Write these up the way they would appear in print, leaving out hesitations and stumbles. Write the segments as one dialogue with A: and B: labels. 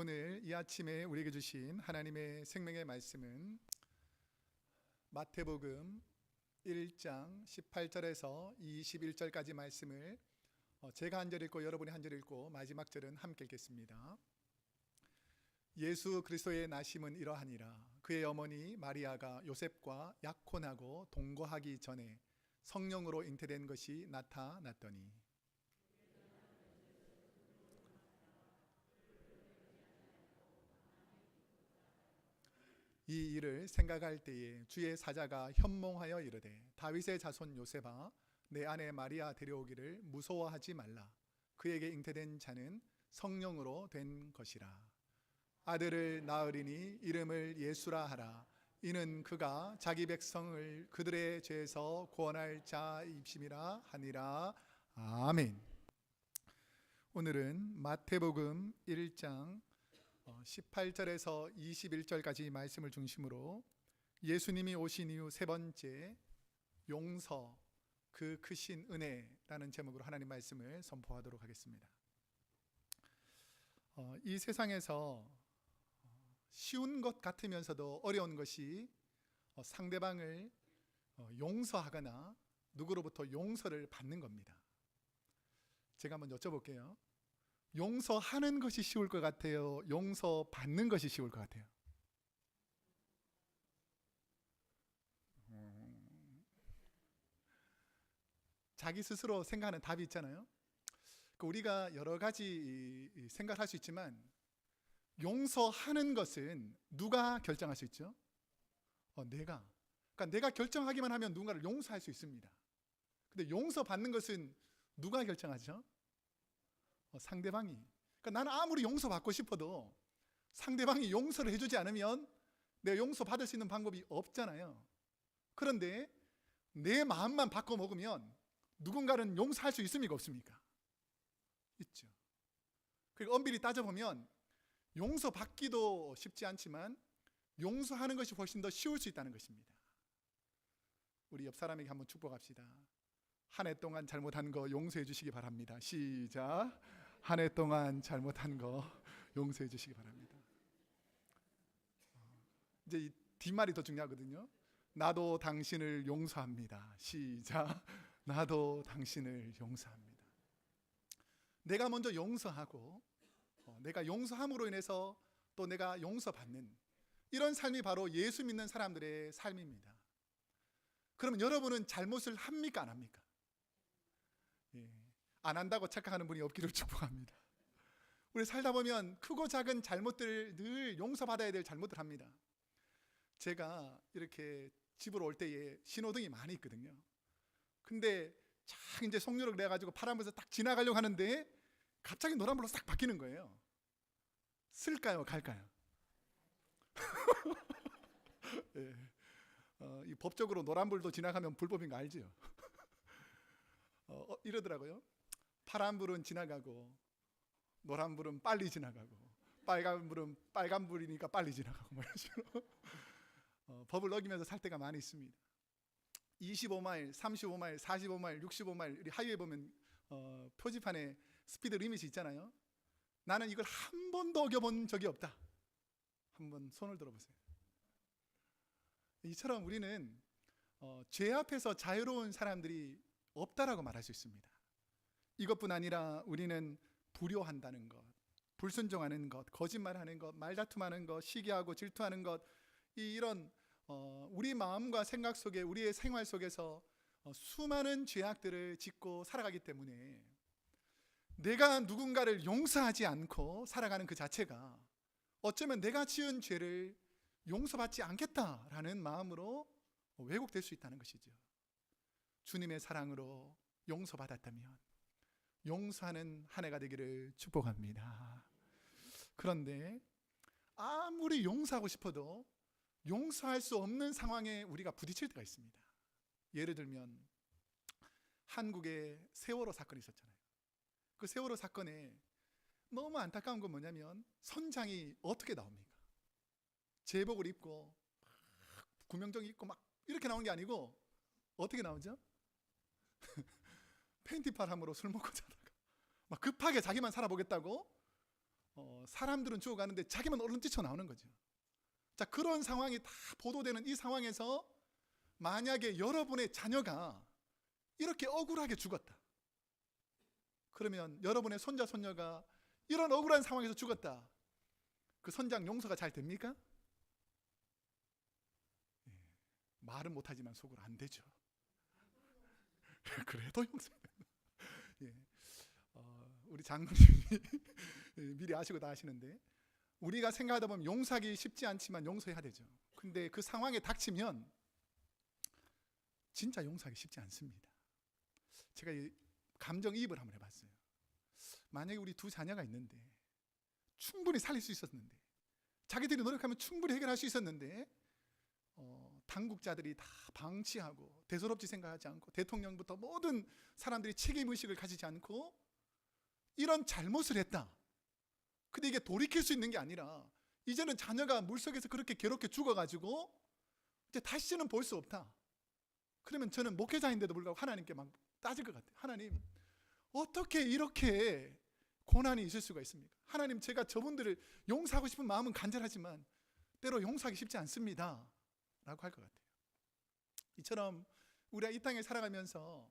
A: 오늘 이 아침에 우리에게 주신 하나님의 생명의 말씀은 마태복음 1장 18절에서 21절까지 말씀을 제가 한 절 읽고 여러분이 한 절 읽고 마지막 절은 함께 읽겠습니다. 예수 그리스도의 나심은 이러하니라. 그의 어머니 마리아가 요셉과 약혼하고 동거하기 전에 성령으로 잉태된 것이 나타났더니 이 일을 생각할 때에 주의 사자가 현몽하여 이르되 다윗의 자손 요셉아 내 아내 마리아 데려오기를 무서워하지 말라. 그에게 잉태된 자는 성령으로 된 것이라. 아들을 낳으리니 이름을 예수라 하라. 이는 그가 자기 백성을 그들의 죄에서 구원할 자입심이라 하니라. 아멘. 오늘은 마태복음 1장 18절에서 21절까지 말씀을 중심으로 예수님이 오신 이후 세 번째 용서 그 크신 은혜라는 제목으로 하나님 말씀을 선포하도록 하겠습니다. 이 세상에서 쉬운 것 같으면서도 어려운 것이 상대방을 용서하거나 누구로부터 용서를 받는 겁니다. 제가 한번 여쭤볼게요. 용서하는 것이 쉬울 것 같아요? 용서받는 것이 쉬울 것 같아요? 자기 스스로 생각하는 답이 있잖아요. 우리가 여러 가지 생각을 할 수 있지만 용서하는 것은 누가 결정할 수 있죠? 내가. 그러니까 내가 결정하기만 하면 누군가를 용서할 수 있습니다. 근데 용서받는 것은 누가 결정하죠? 상대방이. 그러니까 나는 아무리 용서받고 싶어도 상대방이 용서를 해주지 않으면 내가 용서받을 수 있는 방법이 없잖아요. 그런데 내 마음만 바꿔 먹으면 누군가는 용서할 수 있습니까? 없습니까? 있죠. 그리고 엄밀히 따져보면 용서받기도 쉽지 않지만 용서하는 것이 훨씬 더 쉬울 수 있다는 것입니다. 우리 옆 사람에게 한번 축복합시다. 한 해 동안 잘못한 거 용서해 주시기 바랍니다. 시작. 한 해 동안 잘못한 거 용서해 주시기 바랍니다. 이제 이 뒷말이 더 중요하거든요. 나도 당신을 용서합니다. 시작. 나도 당신을 용서합니다. 내가 먼저 용서하고 내가 용서함으로 인해서 또 내가 용서받는 이런 삶이 바로 예수 믿는 사람들의 삶입니다. 그러면 여러분은 잘못을 합니까? 안 합니까? 안 한다고 착각하는 분이 없기를 축복합니다. 우리 살다 보면 크고 작은 잘못들 늘 용서받아야 될 잘못을 합니다. 제가 이렇게 집으로 올 때에 신호등이 많이 있거든요. 근데 쫙 이제 속력을 내가지고 파란불에서 딱 지나가려고 하는데 갑자기 노란불로 싹 바뀌는 거예요. 쓸까요? 갈까요? 네. 이 법적으로 노란불도 지나가면 불법인 거 알죠? 이러더라고요. 파란불은 지나가고 노란불은 빨리 지나가고 빨간불은 빨간불이니까 빨리 지나가고 뭐 이런 식으로 법을 어기면서 살 때가 많이 있습니다. 25마일, 35마일, 45마일, 65마일 우리 하이웨이 보면 표지판에 스피드 리밋이 있잖아요. 나는 이걸 한 번도 어겨본 적이 없다. 한번 손을 들어보세요. 이처럼 우리는 죄 앞에서 자유로운 사람들이 없다라고 말할 수 있습니다. 이것뿐 아니라 우리는 불효한다는 것, 불순종하는 것, 거짓말하는 것, 말다툼하는 것, 시기하고 질투하는 것, 이런 우리 마음과 생각 속에 우리의 생활 속에서 수많은 죄악들을 짓고 살아가기 때문에 내가 누군가를 용서하지 않고 살아가는 그 자체가 어쩌면 내가 지은 죄를 용서받지 않겠다라는 마음으로 왜곡될 수 있다는 것이죠. 주님의 사랑으로 용서받았다면 용서하는 한 해가 되기를 축복합니다. 그런데 아무리 용서하고 싶어도 용서할 수 없는 상황에 우리가 부딪힐 때가 있습니다. 예를 들면 한국에 세월호 사건이 있었잖아요. 그 세월호 사건에 너무 안타까운 건 뭐냐면 선장이 어떻게 나옵니까? 제복을 입고 구명정 입고 막 이렇게 나온 게 아니고 어떻게 나오죠? 팬티팔함으로 술 먹고 자다가 막 급하게 자기만 살아보겠다고 사람들은 죽어가는데 자기만 얼른 뛰쳐나오는 거죠. 자, 그런 상황이 다 보도되는 이 상황에서 만약에 여러분의 자녀가 이렇게 억울하게 죽었다, 그러면 여러분의 손자 손녀가 이런 억울한 상황에서 죽었다, 그 선장 용서가 잘 됩니까? 말은 못하지만 속으로 안 되죠. 그래도 용서해야 된다. 우리 장로님이 미리 아시고 다 하시는데, 우리가 생각하다 보면 용서하기 쉽지 않지만 용서해야 되죠. 근데 그 상황에 닥치면 진짜 용서하기 쉽지 않습니다. 제가 감정이입을 한번 해봤어요. 만약에 우리 두 자녀가 있는데 충분히 살릴 수 있었는데, 자기들이 노력하면 충분히 해결할 수 있었는데, 당국자들이 다 방치하고 대수롭지 생각하지 않고 대통령부터 모든 사람들이 책임의식을 가지지 않고 이런 잘못을 했다. 근데 이게 돌이킬 수 있는 게 아니라 이제는 자녀가 물속에서 그렇게 괴롭게 죽어가지고 이제 다시는 볼 수 없다. 그러면 저는 목회자인데도 불구하고 하나님께 막 따질 것 같아요. 하나님, 어떻게 이렇게 고난이 있을 수가 있습니까? 하나님, 제가 저분들을 용서하고 싶은 마음은 간절하지만 때로 용서하기 쉽지 않습니다 라고 할 것 같아요. 이처럼 우리가 이 땅에 살아가면서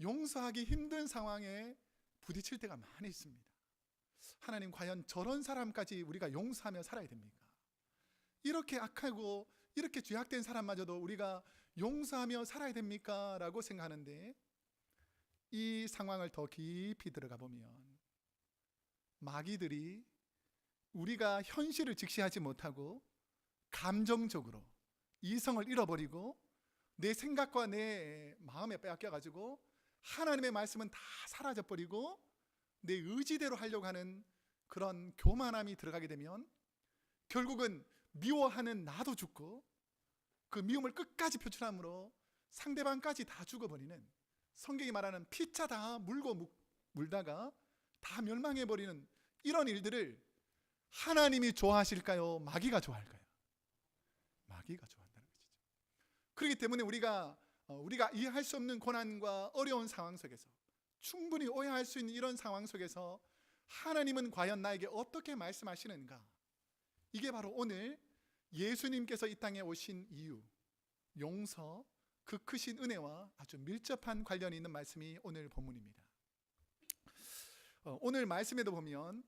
A: 용서하기 힘든 상황에 부딪힐 때가 많이 있습니다. 하나님, 과연 저런 사람까지 우리가 용서하며 살아야 됩니까? 이렇게 악하고 이렇게 죄악된 사람마저도 우리가 용서하며 살아야 됩니까? 라고 생각하는데, 이 상황을 더 깊이 들어가 보면 마귀들이 우리가 현실을 직시하지 못하고 감정적으로 이성을 잃어버리고 내 생각과 내 마음에 빼앗겨가지고 하나님의 말씀은 다 사라져버리고 내 의지대로 하려고 하는 그런 교만함이 들어가게 되면 결국은 미워하는 나도 죽고 그 미움을 끝까지 표출함으로 상대방까지 다 죽어버리는, 성경이 말하는 피차 다 물고 물다가 다 멸망해버리는 이런 일들을 하나님이 좋아하실까요? 마귀가 좋아할까요? 마귀가 좋아한다는 것이죠. 그렇기 때문에 우리가 이해할 수 없는 고난과 어려운 상황 속에서, 충분히 오해할 수 있는 이런 상황 속에서 하나님은 과연 나에게 어떻게 말씀하시는가? 이게 바로 오늘 예수님께서 이 땅에 오신 이유, 용서, 그 크신 은혜와 아주 밀접한 관련이 있는 말씀이 오늘 본문입니다. 오늘 말씀에도 보면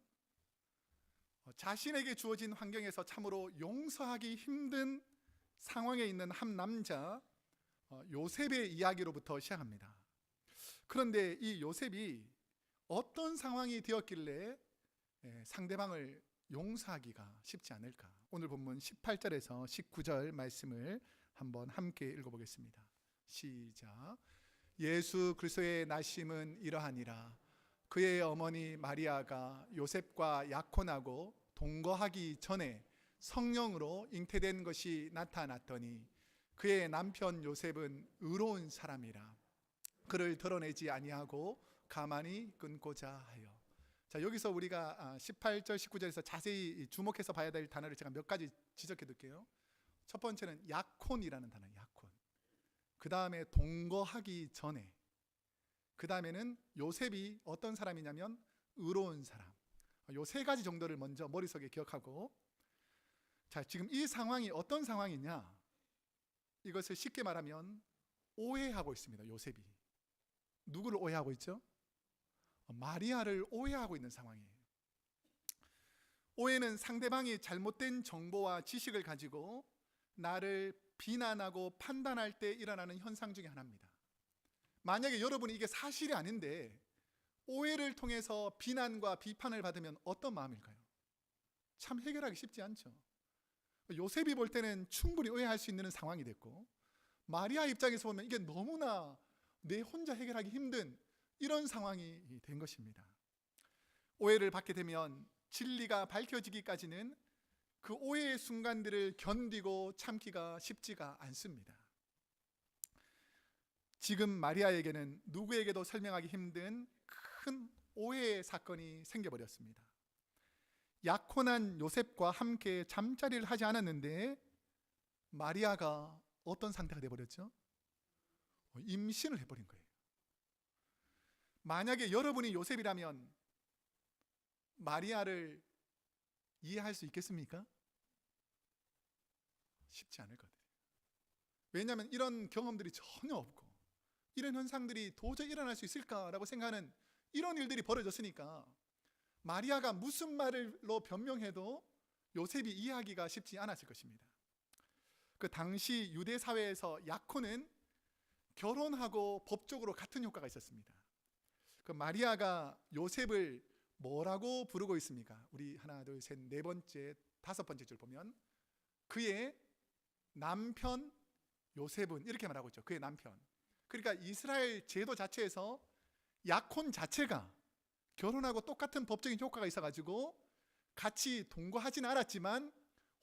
A: 자신에게 주어진 환경에서 참으로 용서하기 힘든 상황에 있는 한 남자 요셉의 이야기로부터 시작합니다. 그런데 이 요셉이 어떤 상황이 되었길래 상대방을 용서하기가 쉽지 않을까? 오늘 본문 18절에서 19절 말씀을 한번 함께 읽어보겠습니다. 시작. 예수 그리스도의 나심은 이러하니라. 그의 어머니 마리아가 요셉과 약혼하고 동거하기 전에 성령으로 잉태된 것이 나타났더니 그의 남편 요셉은 의로운 사람이라 그를 드러내지 아니하고 가만히 끊고자 하여. 자, 여기서 우리가 18절 19절에서 자세히 주목해서 봐야 될 단어를 제가 몇 가지 지적해 둘게요. 첫 번째는 약혼이라는 단어, 약혼. 그 다음에 동거하기 전에. 그 다음에는 요셉이 어떤 사람이냐면 의로운 사람. 요 세 가지 정도를 먼저 머릿속에 기억하고, 자, 지금 이 상황이 어떤 상황이냐, 이것을 쉽게 말하면 오해하고 있습니다. 요셉이 누구를 오해하고 있죠? 마리아를 오해하고 있는 상황이에요. 오해는 상대방이 잘못된 정보와 지식을 가지고 나를 비난하고 판단할 때 일어나는 현상 중에 하나입니다. 만약에 여러분이 이게 사실이 아닌데 오해를 통해서 비난과 비판을 받으면 어떤 마음일까요? 참 해결하기 쉽지 않죠. 요셉이 볼 때는 충분히 오해할 수 있는 상황이 됐고, 마리아 입장에서 보면 이게 너무나 내 혼자 해결하기 힘든 이런 상황이 된 것입니다. 오해를 받게 되면 진리가 밝혀지기까지는 그 오해의 순간들을 견디고 참기가 쉽지가 않습니다. 지금 마리아에게는 누구에게도 설명하기 힘든 큰 오해의 사건이 생겨버렸습니다. 약혼한 요셉과 함께 잠자리를 하지 않았는데 마리아가 어떤 상태가 되어버렸죠? 임신을 해버린 거예요. 만약에 여러분이 요셉이라면 마리아를 이해할 수 있겠습니까? 쉽지 않을 것 같아요. 왜냐하면 이런 경험들이 전혀 없고 이런 현상들이 도저히 일어날 수 있을까라고 생각하는 이런 일들이 벌어졌으니까 마리아가 무슨 말로 변명해도 요셉이 이해하기가 쉽지 않았을 것입니다. 그 당시 유대 사회에서 약혼은 결혼하고 법적으로 같은 효과가 있었습니다. 그 마리아가 요셉을 뭐라고 부르고 있습니까? 우리 하나, 둘, 셋, 네 번째, 다섯 번째 줄 보면 그의 남편 요셉은 이렇게 말하고 있죠. 그의 남편. 그러니까 이스라엘 제도 자체에서 약혼 자체가 결혼하고 똑같은 법적인 효과가 있어가지고 같이 동거하지는 않았지만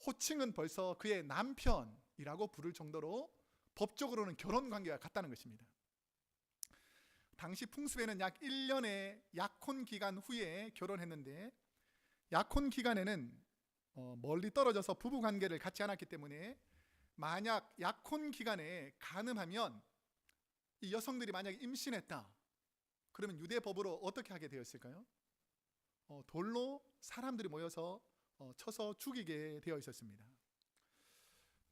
A: 호칭은 벌써 그의 남편이라고 부를 정도로 법적으로는 결혼 관계가 같다는 것입니다. 당시 풍습에는 약 1년의 약혼 기간 후에 결혼했는데 약혼 기간에는 멀리 떨어져서 부부 관계를 갖지 않았기 때문에 만약 약혼 기간에 간음하면 이 여성들이 만약에 임신했다 그러면 유대 법으로 어떻게 하게 되었을까요? 돌로 사람들이 모여서 쳐서 죽이게 되어 있었습니다.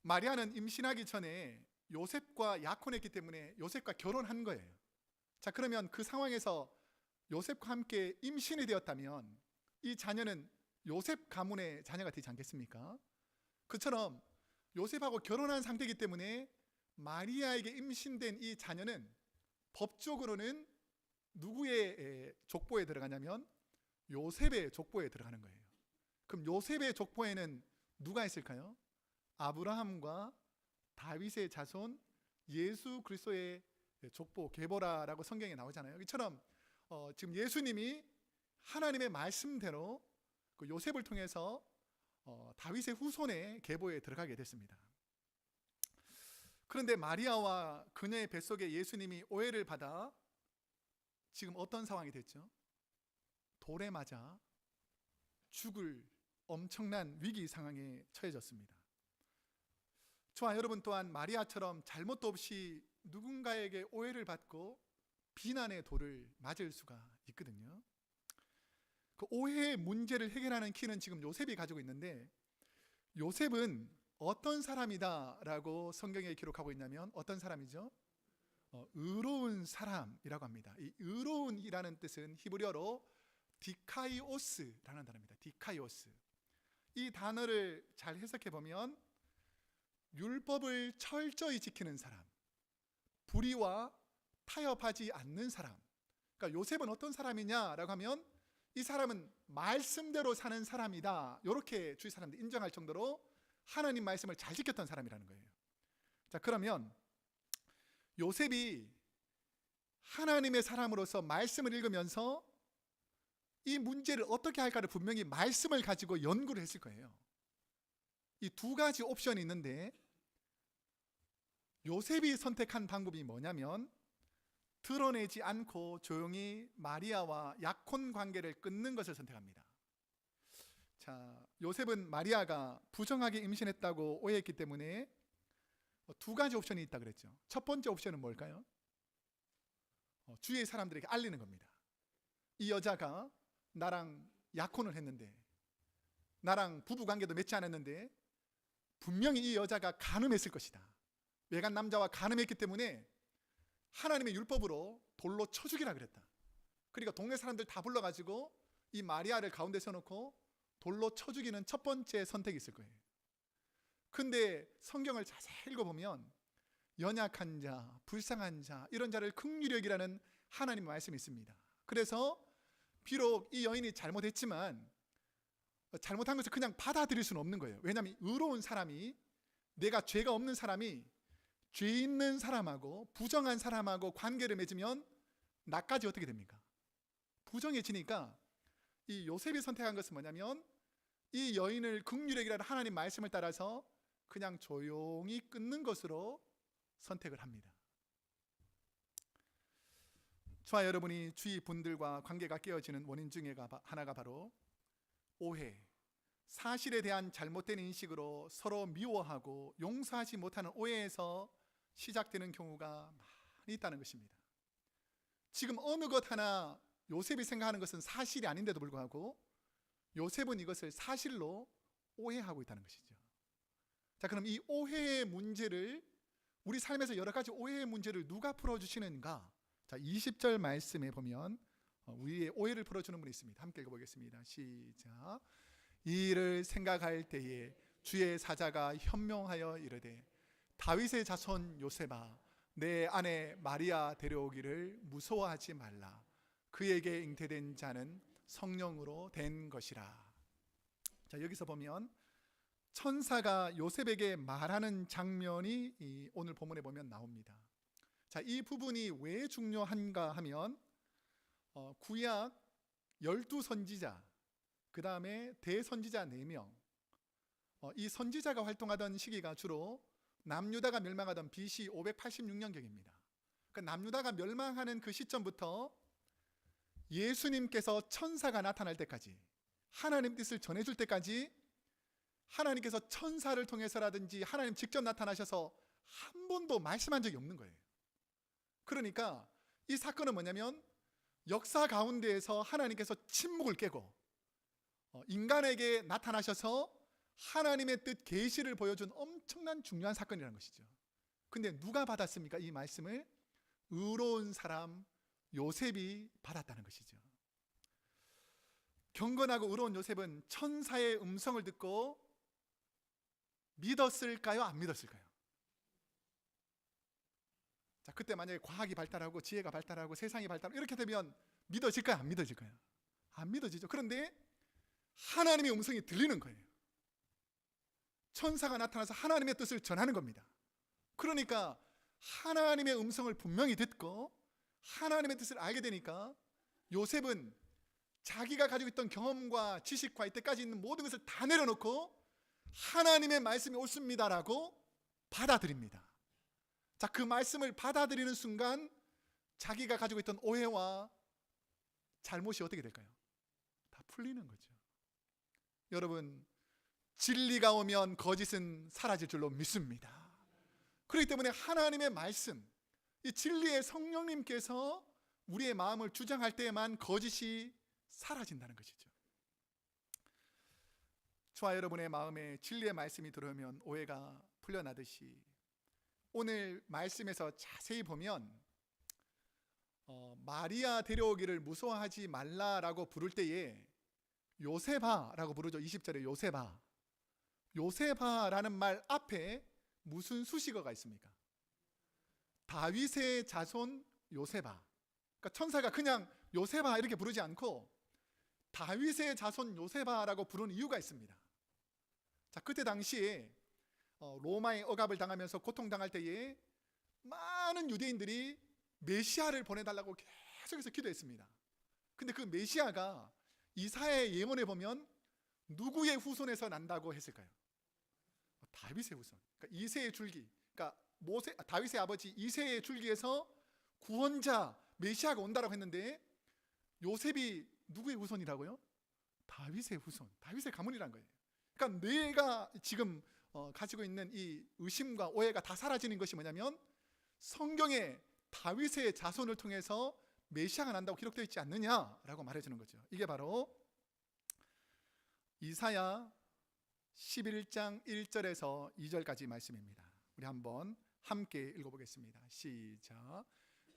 A: 마리아는 임신하기 전에 요셉과 약혼했기 때문에 요셉과 결혼한 거예요. 자, 그러면 그 상황에서 요셉과 함께 임신이 되었다면 이 자녀는 요셉 가문의 자녀가 되지 않겠습니까? 그처럼 요셉하고 결혼한 상태이기 때문에 마리아에게 임신된 이 자녀는 법적으로는 누구의 족보에 들어가냐면 요셉의 족보에 들어가는 거예요. 그럼 요셉의 족보에는 누가 있을까요? 아브라함과 다윗의 자손 예수 그리스도의 족보 게보라라고 성경에 나오잖아요. 이처럼 지금 예수님이 하나님의 말씀대로 그 요셉을 통해서 다윗의 후손의 계보에 들어가게 됐습니다. 그런데 마리아와 그녀의 뱃속에 예수님이 오해를 받아 지금 어떤 상황이 됐죠? 돌에 맞아 죽을 엄청난 위기 상황에 처해졌습니다. 저와 여러분 또한 마리아처럼 잘못도 없이 누군가에게 오해를 받고 비난의 돌을 맞을 수가 있거든요. 그 오해의 문제를 해결하는 키는 지금 요셉이 가지고 있는데 요셉은 어떤 사람이다라고 성경에 기록하고 있냐면 어떤 사람이죠? 의로운 사람이라고 합니다. 이 의로운이라는 뜻은 히브리어로 디카이오스라는 단어입니다. 디카이오스. 이 단어를 잘 해석해 보면 율법을 철저히 지키는 사람, 불의와 타협하지 않는 사람. 그러니까 요셉은 어떤 사람이냐라고 하면 이 사람은 말씀대로 사는 사람이다. 이렇게 주위 사람들이 인정할 정도로 하나님 말씀을 잘 지켰던 사람이라는 거예요. 자, 그러면 요셉이 하나님의 사람으로서 말씀을 읽으면서 이 문제를 어떻게 할까를 분명히 말씀을 가지고 연구를 했을 거예요. 이 두 가지 옵션이 있는데 요셉이 선택한 방법이 뭐냐면 드러내지 않고 조용히 마리아와 약혼 관계를 끊는 것을 선택합니다. 자, 요셉은 마리아가 부정하게 임신했다고 오해했기 때문에 두 가지 옵션이 있다 그랬죠. 첫 번째 옵션은 뭘까요? 주위의 사람들에게 알리는 겁니다. 이 여자가 나랑 약혼을 했는데, 나랑 부부 관계도 맺지 않았는데 분명히 이 여자가 간음했을 것이다. 외간 남자와 간음했기 때문에 하나님의 율법으로 돌로 쳐 죽이라 그랬다. 그러니까 동네 사람들 다 불러가지고 이 마리아를 가운데 서놓고 돌로 쳐 죽이는 첫 번째 선택이 있을 거예요. 근데 성경을 자세히 읽어보면 연약한 자, 불쌍한 자, 이런 자를 긍휼히 여기라는 하나님의 말씀이 있습니다. 그래서 비록 이 여인이 잘못했지만 잘못한 것을 그냥 받아들일 수는 없는 거예요. 왜냐하면 의로운 사람이, 내가 죄가 없는 사람이 죄 있는 사람하고 부정한 사람하고 관계를 맺으면 나까지 어떻게 됩니까? 부정해지니까 이 요셉이 선택한 것은 뭐냐면 이 여인을 긍휼히 여기라는 하나님 말씀을 따라서 그냥 조용히 끊는 것으로 선택을 합니다. 저와 여러분이 주위 분들과 관계가 깨어지는 원인 중에 하나가 바로 오해, 사실에 대한 잘못된 인식으로 서로 미워하고 용서하지 못하는 오해에서 시작되는 경우가 많이 있다는 것입니다. 지금 어느 것 하나 요셉이 생각하는 것은 사실이 아닌데도 불구하고 요셉은 이것을 사실로 오해하고 있다는 것이죠. 자, 그럼 이 오해의 문제를, 우리 삶에서 여러 가지 오해의 문제를 누가 풀어주시는가? 자, 20절 말씀에 보면 우리의 오해를 풀어주는 분이 있습니다. 함께 읽어보겠습니다. 시작. 이 일을 생각할 때에 주의 사자가 현명하여 이르되 다윗의 자손 요셉아, 내 아내 마리아 데려오기를 무서워하지 말라. 그에게 잉태된 자는 성령으로 된 것이라. 자, 여기서 보면 천사가 요셉에게 말하는 장면이 오늘 본문에 보면 나옵니다. 자, 이 부분이 왜 중요한가 하면 구약 12선지자, 그 다음에 대선지자 4명, 이 선지자가 활동하던 시기가 주로 남유다가 멸망하던 BC 586년경입니다. 그러니까 남유다가 멸망하는 그 시점부터 예수님께서 천사가 나타날 때까지, 하나님 뜻을 전해줄 때까지 하나님께서 천사를 통해서라든지 하나님 직접 나타나셔서 한 번도 말씀한 적이 없는 거예요. 그러니까 이 사건은 뭐냐면 역사 가운데에서 하나님께서 침묵을 깨고 인간에게 나타나셔서 하나님의 뜻 계시를 보여준 엄청난 중요한 사건이라는 것이죠. 근데 누가 받았습니까? 이 말씀을 의로운 사람 요셉이 받았다는 것이죠. 경건하고 의로운 요셉은 천사의 음성을 듣고 믿었을까요? 안 믿었을까요? 자, 그때 만약에 과학이 발달하고 지혜가 발달하고 세상이 발달하고 이렇게 되면 믿어질까요? 안 믿어질까요? 안 믿어지죠. 그런데 하나님의 음성이 들리는 거예요. 천사가 나타나서 하나님의 뜻을 전하는 겁니다. 그러니까 하나님의 음성을 분명히 듣고 하나님의 뜻을 알게 되니까 요셉은 자기가 가지고 있던 경험과 지식과 이때까지 있는 모든 것을 다 내려놓고 하나님의 말씀이 옳습니다라고 받아들입니다. 자, 그 말씀을 받아들이는 순간 자기가 가지고 있던 오해와 잘못이 어떻게 될까요? 다 풀리는 거죠. 여러분, 진리가 오면 거짓은 사라질 줄로 믿습니다. 그렇기 때문에 하나님의 말씀, 이 진리의 성령님께서 우리의 마음을 주장할 때에만 거짓이 사라진다는 것이죠. 저와 여러분의 마음에 진리의 말씀이 들어오면 오해가 풀려나듯이 오늘 말씀에서 자세히 보면 마리아 데려오기를 무서워하지 말라라고 부를 때에 요셉아라고 부르죠. 20절에 요셉아. 요셉아라는 말 앞에 무슨 수식어가 있습니까? 다윗의 자손 요셉아. 그러니까 천사가 그냥 요셉아 이렇게 부르지 않고 다윗의 자손 요셉아라고 부르는 이유가 있습니다. 자, 그때 당시에 로마의 억압을 당하면서 고통당할 때에 많은 유대인들이 메시아를 보내달라고 계속해서 기도했습니다. 근데 그 메시아가 이사야의 예언에 보면 누구의 후손에서 난다고 했을까요? 다윗의 후손. 그러니까 이새의 줄기. 그러니까 다윗의 아버지 이새의 줄기에서 구원자 메시아가 온다라고 했는데 요셉이 누구의 후손이라고요? 다윗의 후손, 다윗의 가문이란 거예요. 그러니까 내가 지금 가지고 있는 이 의심과 오해가 다 사라지는 것이 뭐냐면 성경에 다윗의 자손을 통해서 메시아가 난다고 기록되어 있지 않느냐라고 말해주는 거죠. 이게 바로 이사야 11장 1절에서 2절까지 말씀입니다. 우리 한번 함께 읽어보겠습니다. 시작.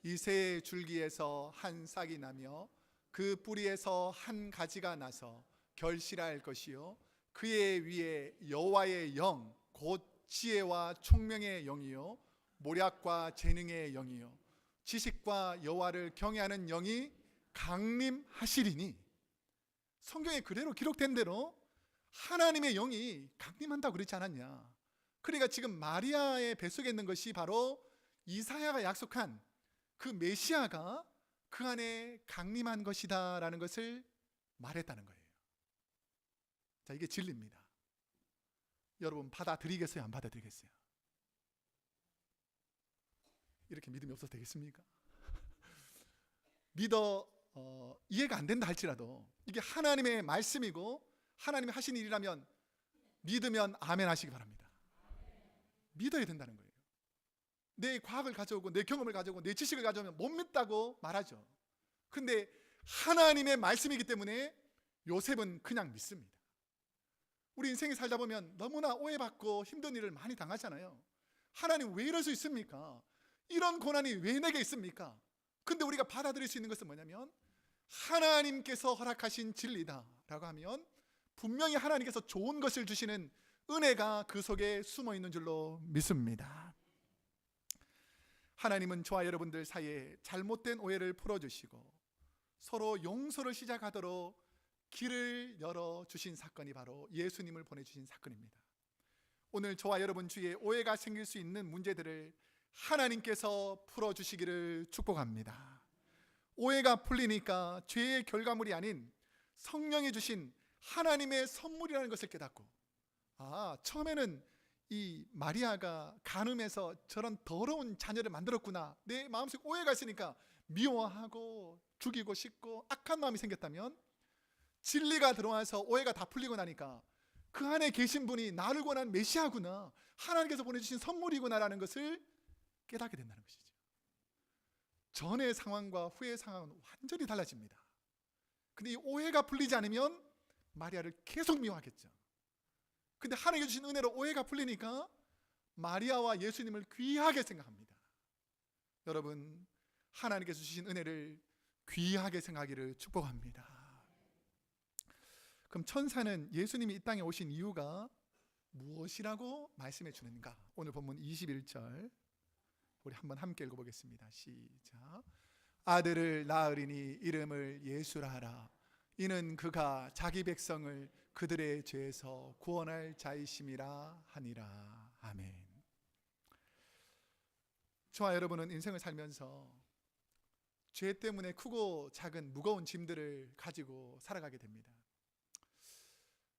A: 이새의 줄기에서 한 싹이 나며 그 뿌리에서 한 가지가 나서 결실할 것이요 그의 위에 여호와의 영 곧 지혜와 총명의 영이요 모략과 재능의 영이요 지식과 여호와를 경외하는 영이 강림하시리니. 성경에 그대로 기록된 대로 하나님의 영이 강림한다고 그러지 않았냐. 그러니까 지금 마리아의 뱃속에 있는 것이 바로 이사야가 약속한 그 메시아가 그 안에 강림한 것이다 라는 것을 말했다는 거예요. 자, 이게 진리입니다. 여러분 받아들이겠어요? 안 받아들이겠어요? 이렇게 믿음이 없어도 되겠습니까? 이해가 안 된다 할지라도 이게 하나님의 말씀이고 하나님이 하신 일이라면 믿으면 아멘 하시기 바랍니다. 믿어야 된다는 거예요. 내 과학을 가져오고 내 경험을 가져오고 내 지식을 가져오면 못 믿다고 말하죠. 근데 하나님의 말씀이기 때문에 요셉은 그냥 믿습니다. 우리 인생에 살다 보면 너무나 오해받고 힘든 일을 많이 당하잖아요. 하나님 왜 이럴 수 있습니까? 이런 고난이 왜 내게 있습니까? 근데 우리가 받아들일 수 있는 것은 뭐냐면 하나님께서 허락하신 진리다 라고 하면 분명히 하나님께서 좋은 것을 주시는 은혜가 그 속에 숨어 있는 줄로 믿습니다. 하나님은 저와 여러분들 사이에 잘못된 오해를 풀어주시고 서로 용서를 시작하도록 길을 열어주신 사건이 바로 예수님을 보내주신 사건입니다. 오늘 저와 여러분 주위에 오해가 생길 수 있는 문제들을 하나님께서 풀어주시기를 축복합니다. 오해가 풀리니까 죄의 결과물이 아닌 성령이 주신 하나님의 선물이라는 것을 깨닫고, 처음에는 이 마리아가 간음해서 저런 더러운 자녀를 만들었구나, 내 마음속에 오해가 있으니까 미워하고 죽이고 싶고 악한 마음이 생겼다면, 진리가 들어와서 오해가 다 풀리고 나니까 그 안에 계신 분이 나를 권한 메시아구나, 하나님께서 보내주신 선물이구나라는 것을 깨닫게 된다는 것이죠. 전의 상황과 후의 상황은 완전히 달라집니다. 근데 이 오해가 풀리지 않으면 마리아를 계속 미워하겠죠. 근데 하나님께 주신 은혜로 오해가 풀리니까 마리아와 예수님을 귀하게 생각합니다. 여러분, 하나님께서 주신 은혜를 귀하게 생각하기를 축복합니다. 그럼 천사는 예수님이 이 땅에 오신 이유가 무엇이라고 말씀해 주는가? 오늘 본문 21절 우리 한번 함께 읽어보겠습니다. 시작. 아들을 낳으리니 이름을 예수라 하라. 이는 그가 자기 백성을 그들의 죄에서 구원할 자이심이라 하니라. 아멘. 저와 여러분은 인생을 살면서 죄 때문에 크고 작은 무거운 짐들을 가지고 살아가게 됩니다.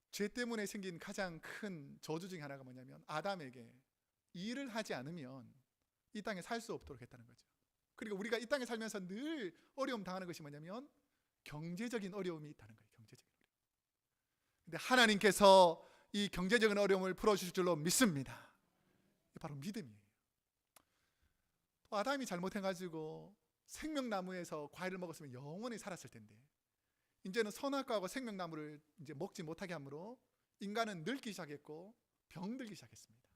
A: 죄 때문에 생긴 가장 큰 저주 중에 하나가 뭐냐면 아담에게 일을 하지 않으면 이 땅에 살 수 없도록 했다는 거죠. 그리고 우리가 이 땅에 살면서 늘 어려움 당하는 것이 뭐냐면 경제적인 어려움이 있다는 거예요. 경제적인 어려움. 근데 하나님께서 이 경제적인 어려움을 풀어주실 줄로 믿습니다. 이게 바로 믿음이에요. 또 아담이 잘못해가지고 생명나무에서 과일을 먹었으면 영원히 살았을 텐데 이제는 선악과하고 생명나무를 이제 먹지 못하게 하므로 인간은 늙기 시작했고 병들기 시작했습니다.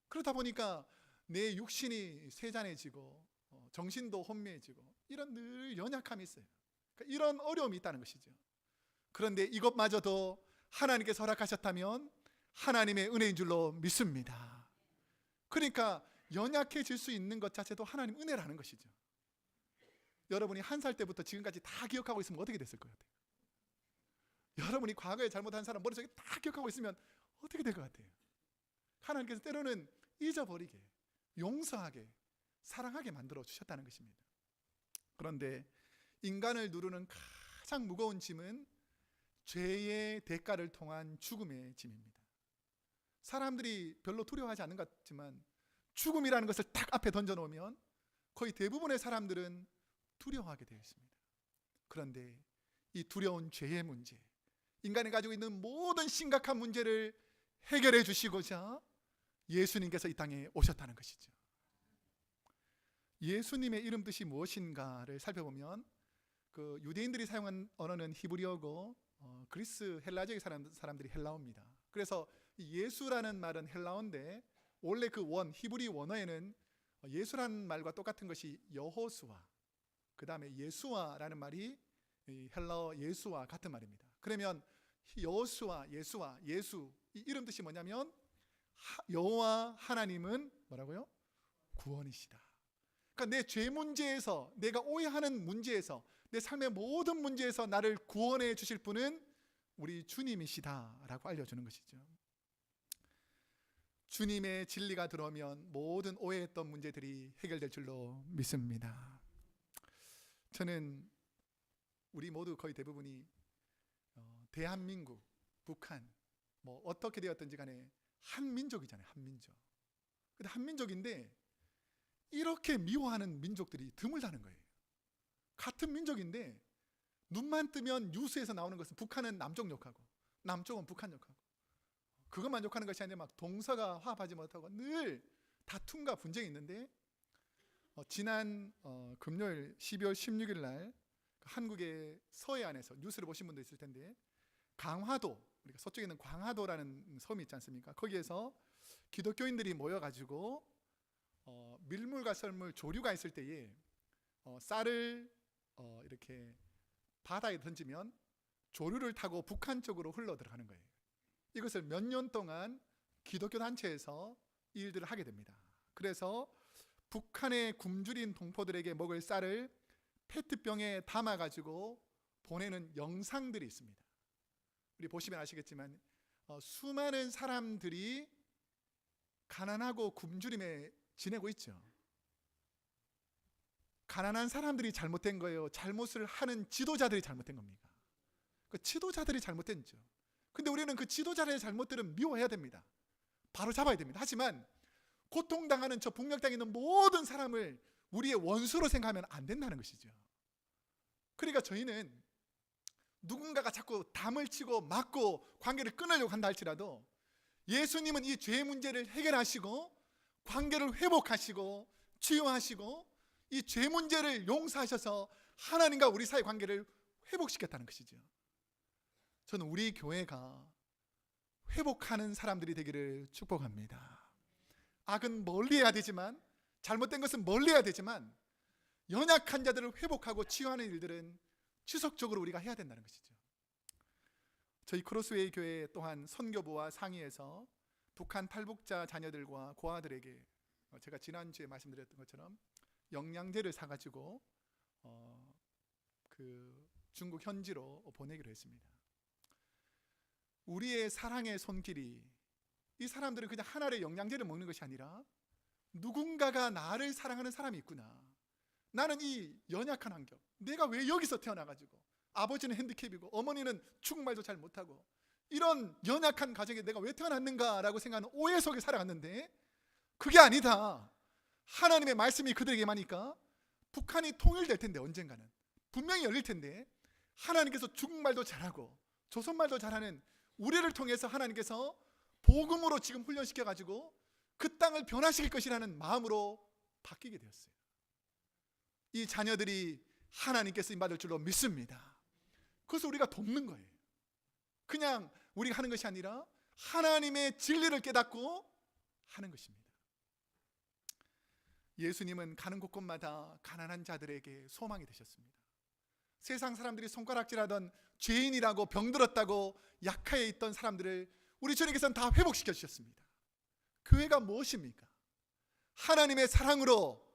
A: 그러다 보니까 내 육신이 세잔해지고 정신도 혼미해지고 이런 늘 연약함이 있어요. 그러니까 이런 어려움이 있다는 것이죠. 그런데 이것마저도 하나님께서 허락하셨다면 하나님의 은혜인 줄로 믿습니다. 그러니까 연약해질 수 있는 것 자체도 하나님 은혜라는 것이죠. 여러분이 1살 때부터 지금까지 다 기억하고 있으면 어떻게 됐을 것 같아요? 여러분이 과거에 잘못한 사람 머릿속에 다 기억하고 있으면 어떻게 될 것 같아요? 하나님께서 때로는 잊어버리게, 용서하게, 사랑하게 만들어 주셨다는 것입니다. 그런데 인간을 누르는 가장 무거운 짐은 죄의 대가를 통한 죽음의 짐입니다. 사람들이 별로 두려워하지 않는 것 같지만 죽음이라는 것을 딱 앞에 던져놓으면 거의 대부분의 사람들은 두려워하게 되어 있습니다. 그런데 이 두려운 죄의 문제, 인간이 가지고 있는 모든 심각한 문제를 해결해 주시고자 예수님께서 이 땅에 오셨다는 것이죠. 예수님의 이름 뜻이 무엇인가를 살펴보면 그 유대인들이 사용한 언어는 히브리어고 그리스 헬라적인 사람들이 헬라어입니다. 그래서 예수라는 말은 헬라어인데 원래 그 히브리 원어에는 예수라는 말과 똑같은 것이 여호수아, 그 다음에 예수아라는 말이 헬라어 예수와 같은 말입니다. 그러면 여호수아, 예수 이 이름 뜻이 뭐냐면 여호와 하나님은 뭐라고요? 구원이시다. 그러니까 내 죄 문제에서, 내가 오해하는 문제에서, 내 삶의 모든 문제에서 나를 구원해 주실 분은 우리 주님이시다라고 알려주는 것이죠. 주님의 진리가 들어오면 모든 오해했던 문제들이 해결될 줄로 믿습니다. 저는 우리 모두 거의 대부분이 대한민국, 북한 뭐 어떻게 되었든지 간에 한민족이잖아요. 한민족. 근데 한민족인데 이렇게 미워하는 민족들이 드물다는 거예요. 같은 민족인데 눈만 뜨면 뉴스에서 나오는 것은 북한은 남쪽 욕하고 남쪽은 북한 욕하고 그것만 욕하는 것이 아니라 막 동서가 화합하지 못하고 늘 다툼과 분쟁이 있는데 지난 금요일 12월 16일 날 한국의 서해안에서 뉴스를 보신 분도 있을 텐데 강화도, 우리가 서쪽에 있는 광화도라는 섬이 있지 않습니까? 거기에서 기독교인들이 모여가지고 밀물과 썰물 조류가 있을 때에 쌀을 이렇게 바다에 던지면 조류를 타고 북한 쪽으로 흘러 들어가는 거예요. 이것을 몇 년 동안 기독교 단체에서 이 일들을 하게 됩니다. 그래서 북한의 굶주린 동포들에게 먹을 쌀을 페트병에 담아가지고 보내는 영상들이 있습니다. 우리 보시면 아시겠지만 수많은 사람들이 가난하고 굶주림에 지내고 있죠. 가난한 사람들이 잘못된 거예요? 잘못을 하는 지도자들이 잘못된 겁니까? 그 지도자들이 잘못된죠. 근데 우리는 그 지도자의 잘못들은 미워해야 됩니다. 바로 잡아야 됩니다. 하지만 고통당하는 저 북녘 땅에 있는 모든 사람을 우리의 원수로 생각하면 안 된다는 것이죠. 그러니까 저희는 누군가가 자꾸 담을 치고 막고 관계를 끊으려고 한다 할지라도 예수님은 이 죄 문제를 해결하시고 관계를 회복하시고 치유하시고 이 죄 문제를 용서하셔서 하나님과 우리 사이 관계를 회복시켰다는 것이죠. 저는 우리 교회가 회복하는 사람들이 되기를 축복합니다. 악은 멀리해야 되지만, 잘못된 것은 멀리해야 되지만, 연약한 자들을 회복하고 치유하는 일들은 지속적으로 우리가 해야 된다는 것이죠. 저희 크로스웨이 교회 또한 선교부와 상의해서 북한 탈북자 자녀들과 고아들에게 제가 지난주에 말씀드렸던 것처럼 영양제를 사가지고 그 중국 현지로 보내기로 했습니다. 우리의 사랑의 손길이 이 사람들은 그냥 하나의 영양제를 먹는 것이 아니라 누군가가 나를 사랑하는 사람이 있구나. 나는 이 연약한 환경, 내가 왜 여기서 태어나가지고 아버지는 핸디캡이고 어머니는 중국말도 잘 못하고 이런 연약한 가정에 내가 왜 태어났는가라고 생각하는 오해 속에 살아갔는데 그게 아니다. 하나님의 말씀이 그들에게 임하니까 북한이 통일될 텐데 언젠가는 분명히 열릴 텐데 하나님께서 중국말도 잘하고 조선말도 잘하는 우리를 통해서 하나님께서 복음으로 지금 훈련시켜가지고 그 땅을 변화시킬 것이라는 마음으로 바뀌게 되었어요. 이 자녀들이 하나님께 쓰임받을 줄로 믿습니다. 그래서 우리가 돕는 거예요. 그냥 우리가 하는 것이 아니라 하나님의 진리를 깨닫고 하는 것입니다. 예수님은 가는 곳곳마다 가난한 자들에게 소망이 되셨습니다. 세상 사람들이 손가락질하던 죄인이라고 병들었다고 약하에 있던 사람들을 우리 주님께서는 다 회복시켜 주셨습니다. 교회가 무엇입니까? 하나님의 사랑으로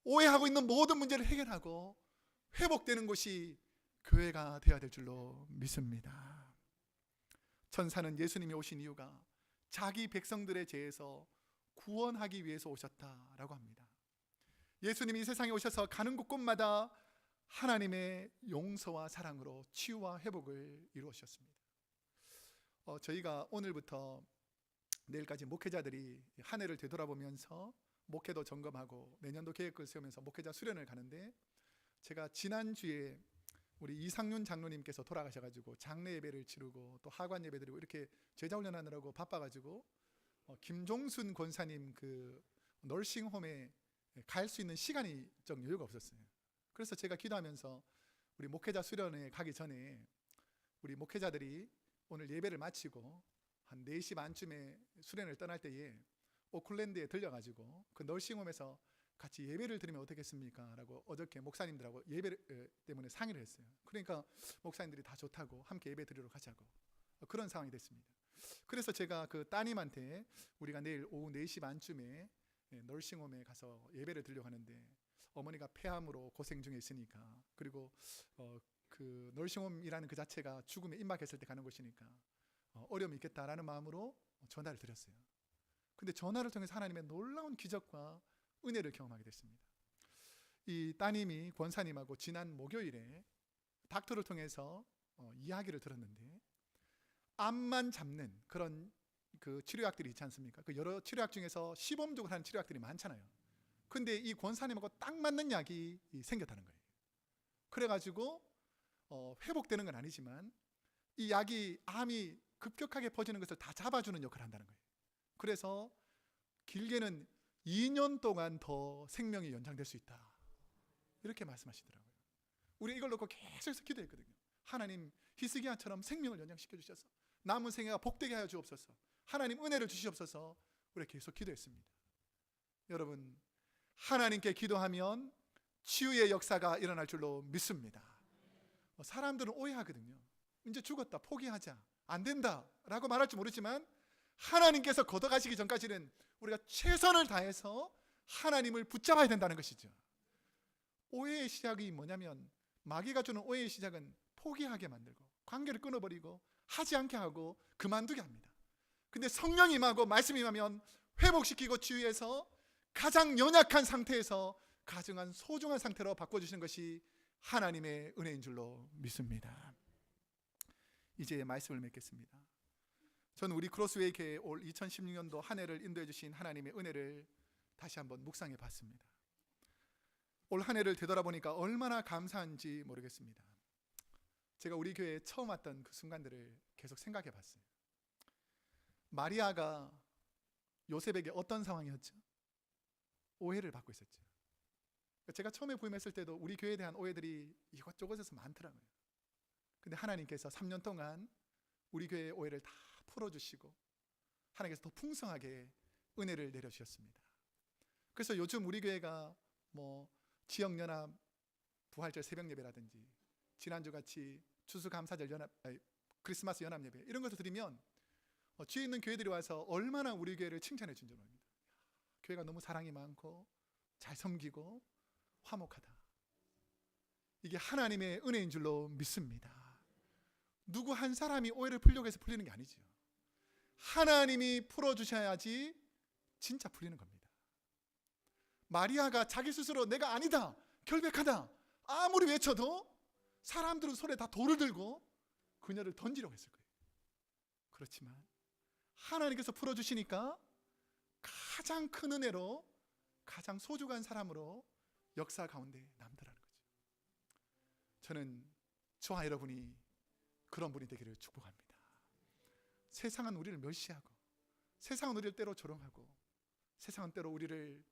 A: 오해하고 있는 모든 문제를 해결하고 회복되는 곳이 교회가 되어야 될 줄로 믿습니다. 천사는 예수님이 오신 이유가 자기 백성들의 죄에서 구원하기 위해서 오셨다라고 합니다. 예수님이 이 세상에 오셔서 가는 곳곳마다 하나님의 용서와 사랑으로 치유와 회복을 이루셨습니다. 저희가 오늘부터 내일까지 목회자들이 한 해를 되돌아보면서 목회도 점검하고 내년도 계획을 세우면서 목회자 수련을 가는데, 제가 지난주에 우리 이상윤 장로님께서 돌아가셔가지고 장례 예배를 치르고 또 하관 예배 드리고 이렇게 제자 훈련하느라고 바빠가지고 김종순 권사님 그 널싱홈에 갈 수 있는 시간이 좀 여유가 없었어요. 그래서 제가 기도하면서 우리 목회자 수련회 가기 전에 우리 목회자들이 오늘 예배를 마치고 한 4시 반쯤에 수련을 떠날 때에 오클랜드에 들려가지고 그 널싱홈에서 같이 예배를 드리면 어떻겠습니까? 라고 어저께 목사님들하고 예배 때문에 상의를 했어요. 그러니까 목사님들이 다 좋다고 함께 예배 드리러 가자고 그런 상황이 됐습니다. 그래서 제가 그 따님한테 우리가 내일 오후 4시 반쯤에 널싱홈에 가서 예배를 드리려고 하는데 어머니가 폐암으로 고생 중에 있으니까, 그리고 그 널싱홈이라는 그 자체가 죽음에 임박했을 때 가는 곳이니까 어려움이 있겠다라는 마음으로 전화를 드렸어요. 근데 전화를 통해서 하나님의 놀라운 기적과 은혜를 경험하게 됐습니다. 이 따님이 권사님하고 지난 목요일에 닥터를 통해서 이야기를 들었는데 암만 잡는 그런 그 치료약들이 있지 않습니까? 그 여러 치료약 중에서 시범적으로 하는 치료약들이 많잖아요. 근데 이 권사님하고 딱 맞는 약이 생겼다는 거예요. 그래가지고 회복되는 건 아니지만 이 약이 암이 급격하게 퍼지는 것을 다 잡아주는 역할을 한다는 거예요. 그래서 길게는 2년 동안 더 생명이 연장될 수 있다, 이렇게 말씀하시더라고요. 우리 이걸 놓고 계속해서 기도했거든요. 하나님 히스기야처럼 생명을 연장시켜 주셔서 남은 생애가 복되게 하여 주옵소서. 하나님 은혜를 주시옵소서. 우리 계속 기도했습니다. 여러분, 하나님께 기도하면 치유의 역사가 일어날 줄로 믿습니다. 사람들은 오해하거든요. 이제 죽었다, 포기하자, 안 된다 라고 말할지 모르지만 하나님께서 걷어가시기 전까지는 우리가 최선을 다해서 하나님을 붙잡아야 된다는 것이죠. 오해의 시작이 뭐냐면, 마귀가 주는 오해의 시작은 포기하게 만들고 관계를 끊어버리고 하지 않게 하고 그만두게 합니다. 근데 성령이 임하고 말씀이 임하면 회복시키고 치유해서 가장 연약한 상태에서 가증한 소중한 상태로 바꿔주시는 것이 하나님의 은혜인 줄로 믿습니다. 이제 말씀을 맺겠습니다. 저는 우리 크로스웨이 교회 올 2016년도 한 해를 인도해 주신 하나님의 은혜를 다시 한번 묵상해 봤습니다. 올 한 해를 되돌아보니까 얼마나 감사한지 모르겠습니다. 제가 우리 교회에 처음 왔던 그 순간들을 계속 생각해 봤어요. 마리아가 요셉에게 어떤 상황이었죠? 오해를 받고 있었죠. 제가 처음에 부임했을 때도 우리 교회에 대한 오해들이 이것저것에서 많더라고요. 근데 하나님께서 3년 동안 우리 교회의 오해를 다 풀어주시고 하나님께서 더 풍성하게 은혜를 내려주셨습니다. 그래서 요즘 우리 교회가 지역연합 부활절 새벽예배라든지 지난주같이 추수감사절 크리스마스 연합예배 이런 것을 드리면 뒤에 있는 교회들이 와서 얼마나 우리 교회를 칭찬해 준 줄 모릅니다. 교회가 너무 사랑이 많고 잘 섬기고 화목하다. 이게 하나님의 은혜인 줄로 믿습니다. 누구 한 사람이 오해를 풀려고 해서 풀리는 게 아니죠. 하나님이 풀어주셔야지 진짜 풀리는 겁니다. 마리아가 자기 스스로 내가 아니다, 결백하다 아무리 외쳐도 사람들은 손에 다 돌을 들고 그녀를 던지려고 했을 거예요. 그렇지만 하나님께서 풀어주시니까 가장 큰 은혜로 가장 소중한 사람으로 역사 가운데 남더라는 거죠. 저는 저와 여러분이 그런 분이 되기를 축복합니다. 세상은 우리를 멸시하고 세상은 우리를 때로 조롱하고 세상은 때로 우리를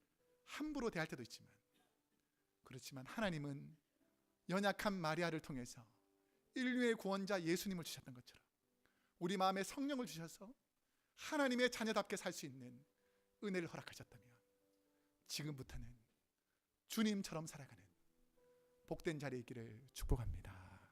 A: 함부로 대할 때도 있지만, 그렇지만 하나님은 연약한 마리아를 통해서 인류의 구원자 예수님을 주셨던 것처럼 우리 마음에 성령을 주셔서 하나님의 자녀답게 살 수 있는 은혜를 허락하셨다면 지금부터는 주님처럼 살아가는 복된 자리에 있기를 축복합니다.